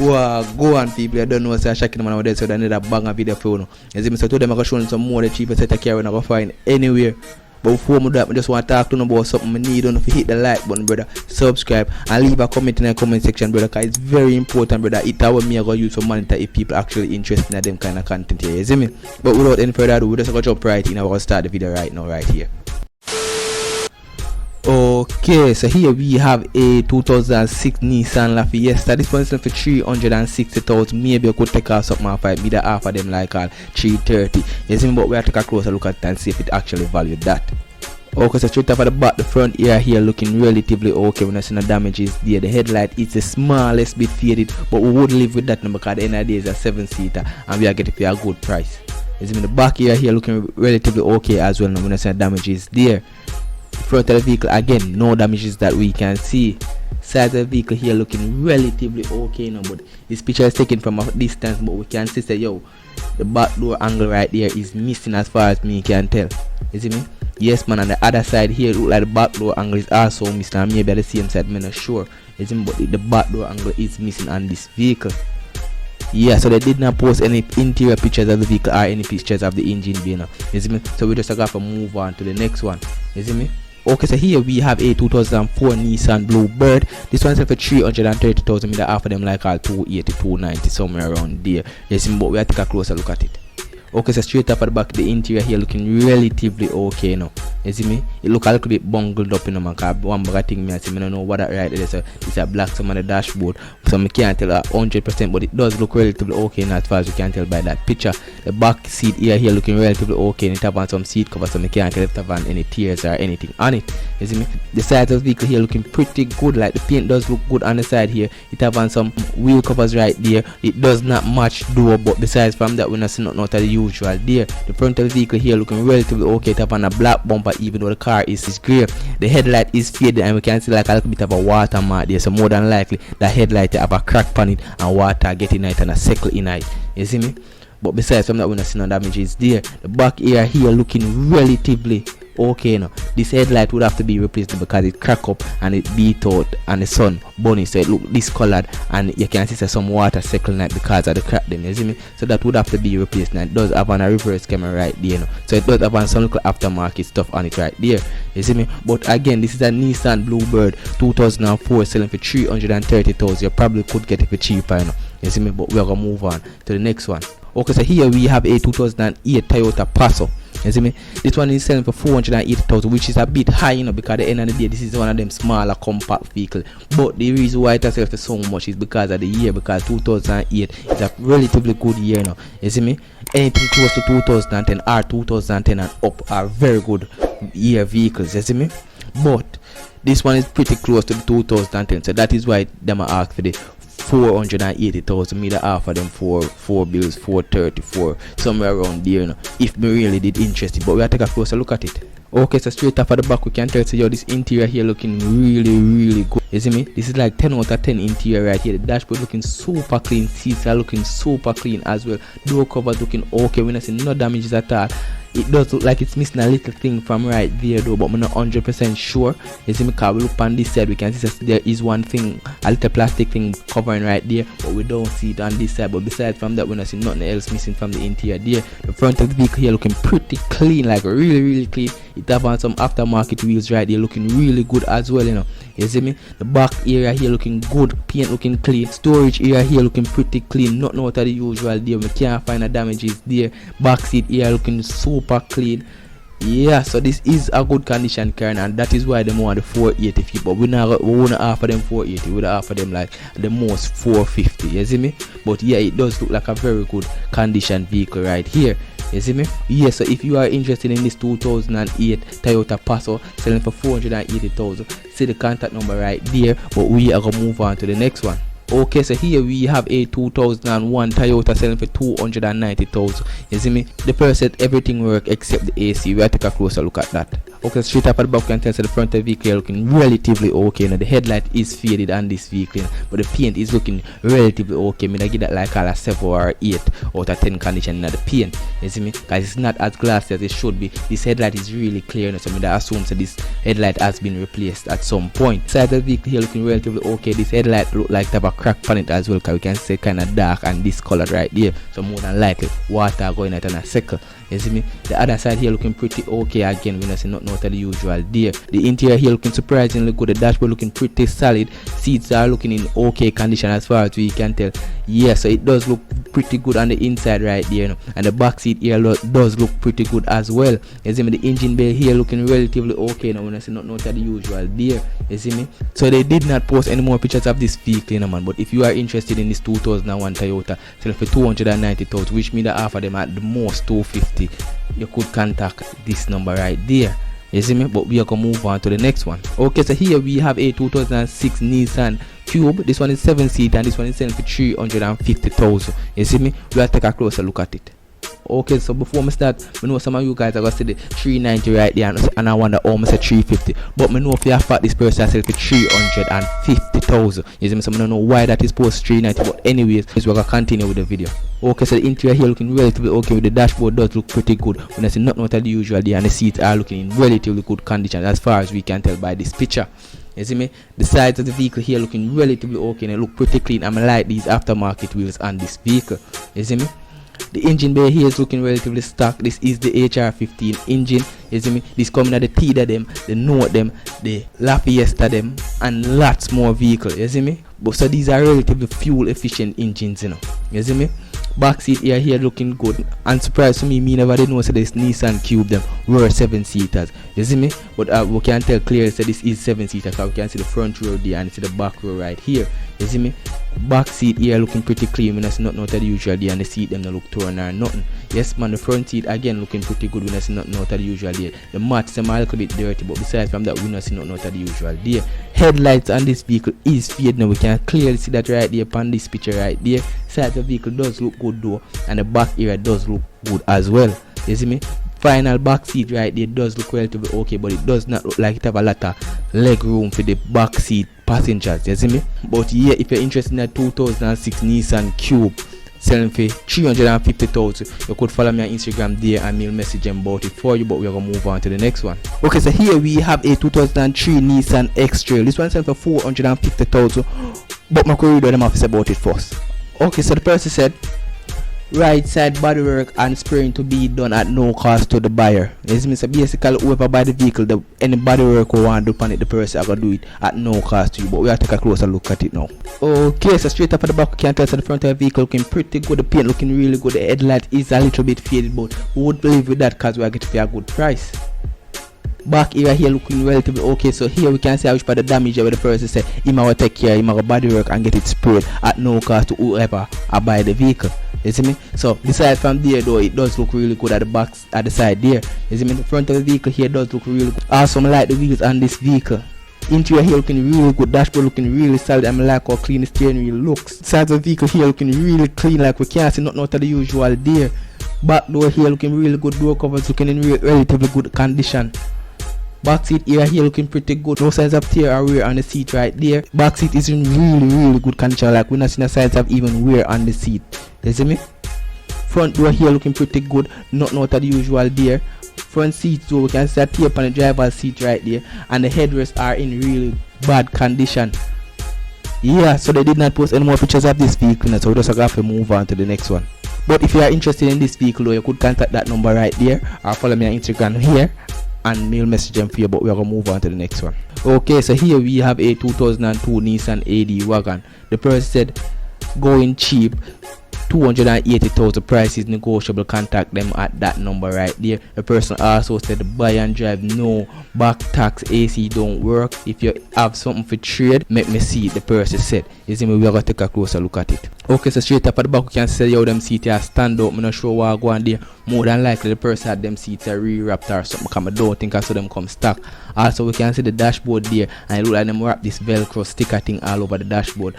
Wow, go on people, I don't know what's shaking man over there, so they need a banger video for you. As you so today I'm gonna show you some more the cheapest set of car we're not gonna find anywhere. But before I do that, I just want to talk to you about something I need. Don't know if you hit the like button, brother, subscribe and leave a comment in the comment section, brother, because it's very important, brother. It's how me I gonna use to monitor if people actually interested in them kind of content here, you see me? But without any further ado, we're just gonna jump right in and we're gonna start the video right now, right here. Okay, so here we have a 2006 Nissan Lafesta. This one is for 360,000. Maybe you could take off something off it, be the half of them like all 330. You see me, but we have to take a closer look at it and see if it actually valued that. Okay, so straight off at the back, the front here looking relatively okay. We're not seeing no damages there. The headlight is the smallest bit faded, but we would live with that number because at the end of the day is a 7-seater and we are getting for a good price. You see me, the back here looking relatively okay as well. We're not seeing damages there. Front of the vehicle again, no damages that we can see. Side of the vehicle here looking relatively okay now, but this picture is taken from a distance, but we can see that the back door angle right there is missing as far as me can tell. You see me? Yes man, on the other side here look like the back door angle is also missing, and maybe at the same side, I'm not sure. You see me? But the back door angle is missing on this vehicle. Yeah, so they did not post any interior pictures of the vehicle or any pictures of the engine bay now. You see me? So we just have to move on to the next one. You see me? Okay, so here we have a 2004 Nissan Bluebird. This one's for 330,000. Me that offer them like all 280, 290 somewhere around there. You see me? But we have to take a closer look at it. Okay, so straight up at the back, the interior here looking relatively okay now. You see me? It look a little bit bungled up, you know, man. Cause one bag thing me I see, me don't know what that right there. So it's a black some on the dashboard, so I can't tell 100%, but it does look relatively okay now as far as you can tell by that picture. The back seat here looking relatively okay, and it have on some seat cover, so I can't tell if it have any tears or anything on it. You see me? The sides of the vehicle here looking pretty good. Like the paint does look good on the side here. It have on some wheel covers right there. It does not match door, but besides from that, we're not seeing nothing out of the usual there. The front of the vehicle here looking relatively okay. It have on a black bumper, even though the car is grey. The headlight is faded and we can see like a little bit of a water mark there, so more than likely the headlight have a crack on it and water get in it and a circle in it. You see me? But besides from that, we're not seeing no damages there. The back here looking relatively okay now. This headlight would have to be replaced because it crack up and it beat out and the sun burning, so it look discolored and you can see some water circling it because of the crack them. You see me? So that would have to be replaced. Now it does have on a reverse camera right there now, so it does have on some little aftermarket stuff on it right there. You see me? But again, this is a Nissan Bluebird 2004 selling for 330,000. You probably could get it for cheaper, you know. You see me? But we're gonna move on to the next one. Okay, so here we have a 2008 Toyota Passo. You see me? This one is selling for 480,000, which is a bit high, you know, because at the end of the day, this is one of them smaller compact vehicles. But the reason why it has sells for so much is because of the year, because 2008 is a relatively good year now. You see me? Anything close to 2010 or 2010 and up are very good year vehicles. You see me? But this one is pretty close to the 2010, so that is why them are asked for the 480,000. Me the offer them for 4 bills, 434 somewhere around there, you know, if me really did interested. But we have to take a closer look at it. Okay, so straight off at the back we can tell this interior here looking really good. You see me? This is like 10 out of 10 interior right here. The dashboard looking super clean, seats are looking super clean as well. Door covers looking okay. We're not seeing no damages at all. It does look like it's missing a little thing from right there though, but I'm not 100% sure. You see me? Because we look on this side, we can see that there is one thing, a little plastic thing covering right there, but we don't see it on this side. But besides from that, we're not seeing nothing else missing from the interior there. The front of the vehicle here looking pretty clean, like really clean. It have on some aftermarket wheels right there, looking really good as well, you know. You see me? The back area here looking good, paint looking clean, storage area here looking pretty clean, nothing out of the usual there. We can't find the damages there. Back seat here looking super clean. Yeah, so this is a good condition car, and that is why they want the 480 feet. But we won't offer them 480. We would offer them like the most 450. You see me? But yeah, it does look like a very good condition vehicle right here. You see me? Yeah, so if you are interested in this 2008 Toyota Passo selling for 480,000, see the contact number right there. But we are gonna move on to the next one. Okay, so here we have a 2001 Toyota selling for 290,000. You see me? The first said everything work except the AC. We have to take a closer look at that. Okay, straight up at the back, you can tell so the front of the vehicle here looking relatively okay. Now the headlight is faded on this vehicle, but the paint is looking relatively okay. I give that like a 7 or 8 out of 10 condition in the paint. You see me? Because it's not as glassy as it should be. This headlight is really clear, so I assume that this headlight has been replaced at some point. Side of the vehicle here looking relatively okay. This headlight look like to have a crack on it as well, because we can see kind of dark and discolored right there. So more than likely water going out in a second. You see me? The other side here looking pretty okay again. We don't see nothing out of the usual there. The interior here looking surprisingly good. The dashboard looking pretty solid. Seats are looking in okay condition as far as we can tell. Yeah, so it does look pretty good on the inside right there, you know. And the back seat here does look pretty good as well. You see me? The engine bay here looking relatively okay. Now we don't see nothing out of the usual there. You see me? So they did not post any more pictures of this vehicle, you know, man. But if you are interested in this 2001 Toyota, selling for 290,000, which means that offer them at the most 250, you could contact this number right there. You see me? But we are gonna move on to the next one. Okay, so here we have a 2006 Nissan Cube. This one is 7-seater and this one is selling for 350,000. You see me? We will take a closer look at it. Okay, so before we start, I know some of you guys are going to see the 390 right there, and I wonder how much 350. But I know if you have this person sell for 350,000. You see me? So I don't know why that is post 390. But anyways, we're going to continue with the video. Okay, so the interior here looking relatively okay. With the dashboard does look pretty good. When I see nothing out of the usual there, and the seats are looking in relatively good condition as far as we can tell by this picture. You see me? The sides of the vehicle here looking relatively okay, and it look pretty clean. I like these aftermarket wheels on this vehicle. You see me? The engine bay here is looking relatively stock. This is the HR15 engine. You see me? This coming at the Tida them, the Note them, the Lafesta them, and lots more vehicles. You see me? But so these are relatively fuel efficient engines, you know. You see me? Back seat here looking good. And surprised to me never did know so this Nissan Cube them were 7-seaters. You see me? But we can tell clearly that this is 7-seater, because we can see the front row there and see the back row right here. You see me? Back seat here looking pretty clean. When I see nothing out of the usual there, and the seat them don't look torn or nothing. Yes man, the front seat again looking pretty good. When I see nothing out of the usual there. The mats them are a little bit dirty, but besides from that we don't see nothing out of the usual there. Headlights on this vehicle is faded now. We can clearly see that right there upon this picture right there. Side of the vehicle does look good though, and the back area does look good as well. You see me? Final back seat right there does look relatively okay, but it does not look like it have a lot of leg room for the back seat passengers. You see me? But yeah, if you're interested in a 2006 Nissan Cube selling for 350,000, you could follow me on Instagram there and mail message them about it for you. But we're gonna move on to the next one. Okay, so here we have a 2003 Nissan X-Trail. This one selling for 450,000, but my could read them off about it first. Okay, so the person said right side bodywork and spraying to be done at no cost to the buyer. This means basically whoever buy the vehicle, any bodywork who want to do on it, the person are gonna do it at no cost to you. But we have to take a closer look at it now. Okay, so straight up at the back, you can tell so the front of the vehicle looking pretty good. The paint looking really good. The headlight is a little bit faded, but we would believe with that because we are getting for a good price. Back area here looking relatively okay. So here we can see which part of the damage where the person say he might take care, he might body work and get it sprayed at no cost to whoever buy the vehicle. You see me? So besides from there though, it does look really good at the back, at the side there. You see me? The front of the vehicle here does look really good. Also I like the wheels on this vehicle. Interior here looking really good. Dashboard looking really solid. I like how clean the steering wheel looks. Sides of the vehicle here looking really clean, like we can't see nothing out of the usual there. Back door here looking really good. Door covers looking in relatively good condition. Back seat here looking pretty good. No signs of tear or wear on the seat right there. Back seat is in really good condition. Like we're not seeing the signs of even wear on the seat. You see me? Front door here looking pretty good. Nothing out of the usual there. Front seat so we can see a tape on the driver's seat right there. And the headrests are in really bad condition. Yeah, so they did not post any more pictures of this vehicle, so we just have to move on to the next one. But if you are interested in this vehicle, you could contact that number right there or follow me on Instagram here and mail message them for you. But we are going to move on to the next one. Okay, so here we have a 2002 Nissan AD Wagon. The person said going cheap, 280,000, price is negotiable. Contact them at that number right there. The person also said buy and drive, no back tax, AC don't work. If you have something for trade, make me see it, the person said. You see me, we are going to take a closer look at it. Okay, so straight up at the back, you can see how them seats are stand up. I'm not sure what I go on there. More than likely the person had them seats are re-wrapped or something, because I don't think I saw them come stock. Also we can see the dashboard there, and it look like them wrap this velcro sticker thing all over the dashboard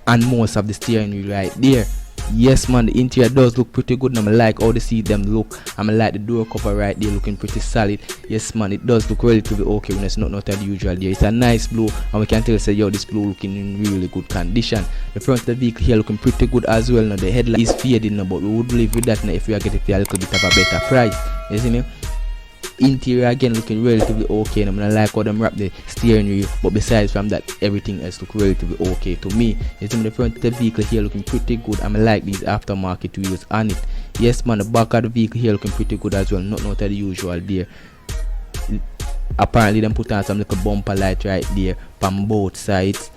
and most of the steering wheel right there. Yes man, the interior does look pretty good, and I like how the seat them look. I like the door cover right there looking pretty solid. Yes man, it does look relatively okay when it's not the usual there. It's a nice blue, and we can tell say yo, this blue looking in really good condition. The front of the vehicle here looking pretty good as well. Now the headlight is fading now, but we would live with that now if we are getting it for a little bit of a better price. You see me? Interior again looking relatively okay, and I like how them wrap the steering wheel, but besides from that, everything else look relatively okay to me. You see me, the front of the vehicle here looking pretty good, and I like these aftermarket wheels on it. Yes man, the back of the vehicle here looking pretty good as well, not the usual there. Apparently them put on some little bumper light right there from both sides.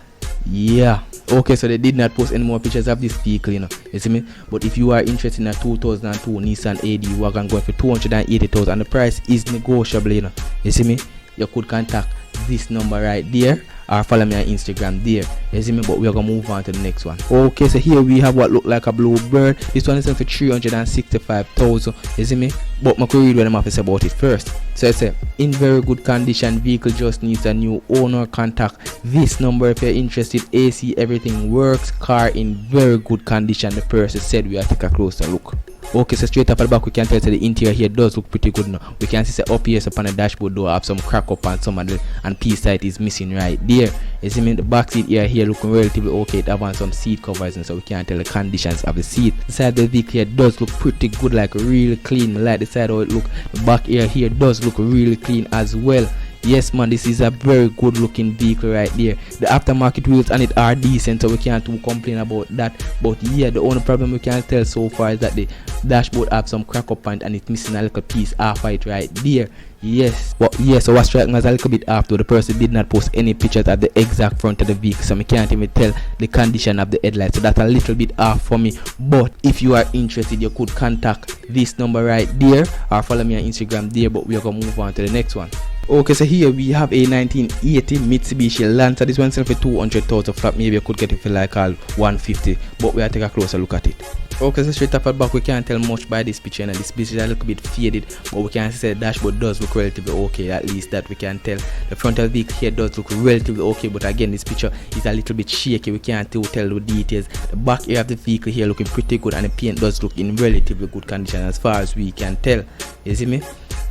Yeah, okay, so they did not post any more pictures of this vehicle, you know, you see me. But if you are interested in a 2002 Nissan AD Wagon going for 280,000 and the price is negotiable, you know, you see me, you could contact this number right there or follow me on Instagram there, you see me. But we are gonna move on to the next one. Okay, so here we have what look like a Bluebird. This one is for 365,000, you see me. But I could read what I'm have to say about it first. So it's a in very good condition, vehicle just needs a new owner. Contact this number if you're interested. AC, everything works, car in very good condition. The person said we are take a closer look. Okay, so straight up at the back we can tell that the interior here does look pretty good now. We can see up here upon the dashboard door have some crack up and some of the and piece side is missing right there. You see me, the back seat here looking relatively okay. It have some seat covers and so we can't tell the conditions of the seat. The side of the vehicle here does look pretty good, like really clean. I like the side how it look. The back here does look really clean as well. Yes man, this is a very good looking vehicle right there. The aftermarket wheels on it are decent, so we can't too complain about that. But yeah, the only problem we can tell so far is that the dashboard have some crack up point and it's missing a little piece off it right there. Yes, but yeah, so what struck me as a little bit after, the person did not post any pictures at the exact front of the vehicle, so we can't even tell the condition of the headlights, so that's a little bit off for me. But if you are interested, you could contact this number right there or follow me on Instagram there. But we are gonna move on to the next one. Okay, so here we have a 1980 Mitsubishi Lancer. This one sells for 200,000 flat. Maybe you could get it for like all 150, but we'll take a closer look at it. Okay, so straight up at back we can't tell much by this picture, and this picture is a little bit faded, but we can see the dashboard does look relatively okay, at least that we can tell. The front of the vehicle here does look relatively okay, but again this picture is a little bit shaky, we can't tell the details. The back area of the vehicle here looking pretty good, and the paint does look in relatively good condition as far as we can tell. You see me?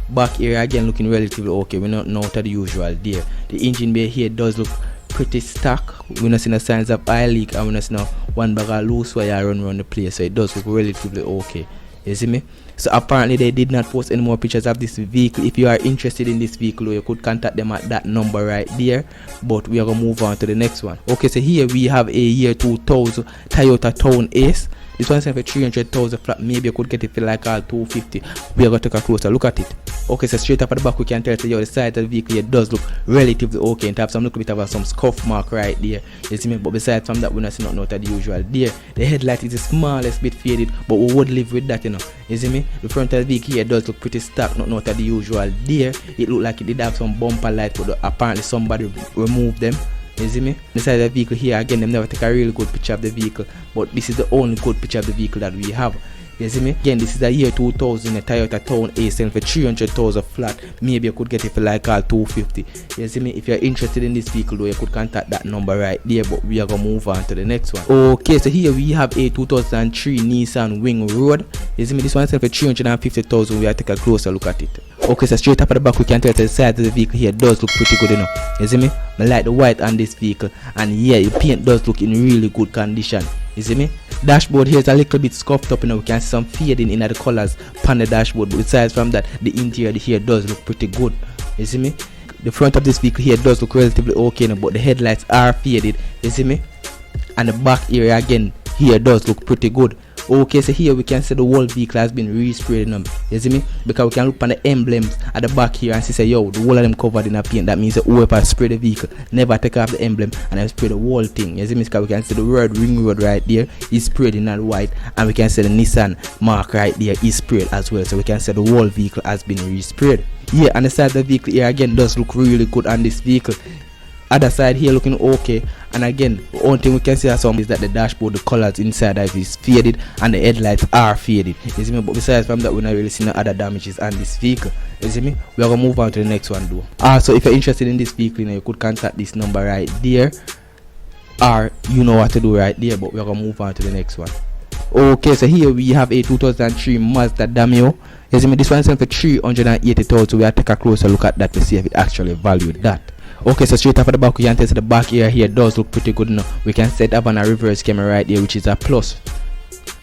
Back area again looking relatively okay. We're not out of the usual there. The engine bay here does look pretty stock. We're not seeing no signs of oil leak, and we're not seeing no one bag of loose wire run around the place, so it does look relatively okay. You see me? So apparently they did not post any more pictures of this vehicle. If you are interested in this vehicle, you could contact them at that number right there. But we are gonna move on to the next one. Okay, so here we have a year 2000 Toyota TownAce. This one is for 300,000 flat. Maybe you could get it for like all 250. We are gonna take a closer look at it. Okay, so straight up at the back we can tell that the side of the vehicle here does look relatively okay. It have some little bit of some scuff mark right there. You see me? But besides from that, we're not seeing nothing out of the usual there. The headlight is the smallest bit faded, but we would live with that, you know. You see me? The front of the vehicle here does look pretty stock, not out of the usual there. It looked like it did have some bumper lights, but apparently somebody removed them. You see me? The side of the vehicle here again, them never take a really good picture of the vehicle, but this is the only good picture of the vehicle that we have. You see me? Again, this is a year 2000 a Toyota TownAce selling for 300,000 flat. Maybe you could get it for like all 250. You see me? If you're interested in this vehicle though, you could contact that number right there. But we are gonna move on to the next one. Okay, so here we have a 2003 Nissan Wingroad. You see me? This one selling for 350,000. We are take a closer look at it. Okay, so straight up at the back we can tell that the side of the vehicle here does look pretty good, you know. You see me? I like the white on this vehicle, and yeah, the paint does look in really good condition. You see me? Dashboard here is a little bit scuffed up, you know. We can see some fading in the colors on the dashboard, but besides from that, the interior here does look pretty good. You see me? The front of this vehicle here does look relatively okay, you know, but the headlights are faded. You see me? And the back area again here does look pretty good. Okay, so here we can see the whole vehicle has been resprayed, you see me? Because we can look on the emblems at the back here and see, say, yo, the whole of them covered in a paint. That means that whoever spray the vehicle never take off the emblem and then spray the whole thing. You see me? Because we can see the word Wingroad right there is sprayed in that white, and we can see the Nissan mark right there is sprayed as well. So we can see the whole vehicle has been resprayed. Yeah, and the side of the vehicle here again does look really good on this vehicle. Other side here looking okay, and again the only thing we can see is that the dashboard, the colors inside of it is faded and the headlights are faded. You see me? But besides from that, we're not really seeing no other damages on this vehicle. You see me? We are gonna move on to the next one though. Also, if you're interested in this vehicle, you could contact this number right there, or you know what to do right there. But we are gonna move on to the next one. Okay, so here we have a 2003 Mazda Demio. You see me, this one is selling for 380,000. We have to take a closer look at that to see if it actually valued that. Okay, so straight off of the back, we can test the back area here does look pretty good now. We can set up on a reverse camera right here, which is a plus.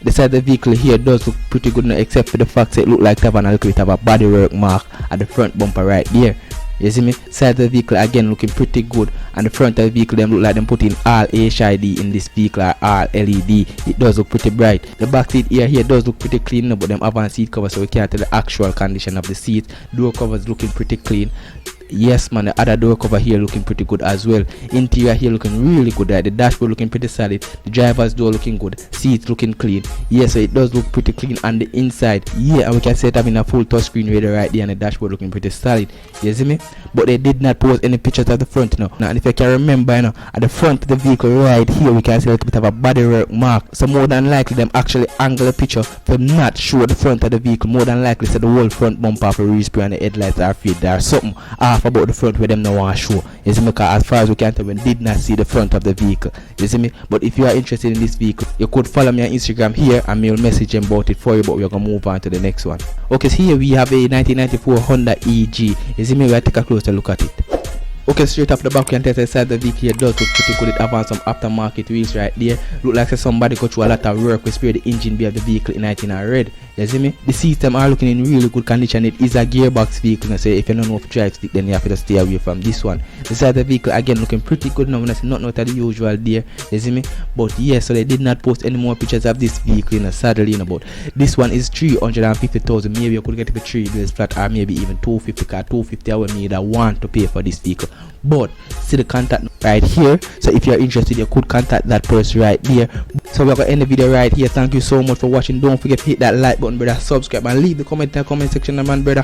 The side of the vehicle here does look pretty good now, except for the fact that it look like to have a little bit of a bodywork mark at the front bumper right there. You see me, side of the vehicle again looking pretty good, and the front of the vehicle them look like them put in all HID in this vehicle or all LED. It does look pretty bright. The back seat here does look pretty clean now, but them have on seat cover, so we can't tell the actual condition of the seat. Door covers looking pretty clean. Yes man, the other door cover here looking pretty good as well. Interior here looking really good. The dashboard looking pretty solid. The driver's door looking good. Seats looking clean. Yes, so it does look pretty clean on the inside. Yeah, and we can see it having a full touchscreen radar right there, and the dashboard looking pretty solid. You see me? But they did not post any pictures at the front now. And if you can remember, at the front of the vehicle right here, we can see a little bit of a bodywork mark. So more than likely them actually angle the picture to not show the front of the vehicle. More than likely so the whole front bumper for respray and the headlights are faded. There's something about the front where them no want to show. You see me, because as far as we can tell, we did not see the front of the vehicle. You see me? But if you are interested in this vehicle, you could follow me on Instagram here and me will message them about it for you, but we're gonna move on to the next one. Okay, so here we have a 1994 Honda EG. You see me, we'll take a closer look at it. Okay, straight up the back, you can test the side of the vehicle here does look pretty good. It have some aftermarket wheels right there. Look like somebody go through a lot of work. We spray the engine bay of the vehicle in 19 and red. You see me? The system are looking in really good condition. It is a gearbox vehicle, so if you don't know if drive stick, then you have to stay away from this one. The side of the vehicle again looking pretty good now. When I see nothing out of the usual there. You see me? But yes, so they did not post any more pictures of this vehicle, sadly, but this one is 350,000. Maybe you could get it for 3 days flat, or maybe even 250. Car 250 I would need that want to pay for this vehicle. But see the contact right here, so if you're interested you could contact that person right there. So we're gonna end the video right here. Thank you so much for watching. Don't forget to hit that like button, brother, subscribe, and leave the comment in the comment section, man, brother.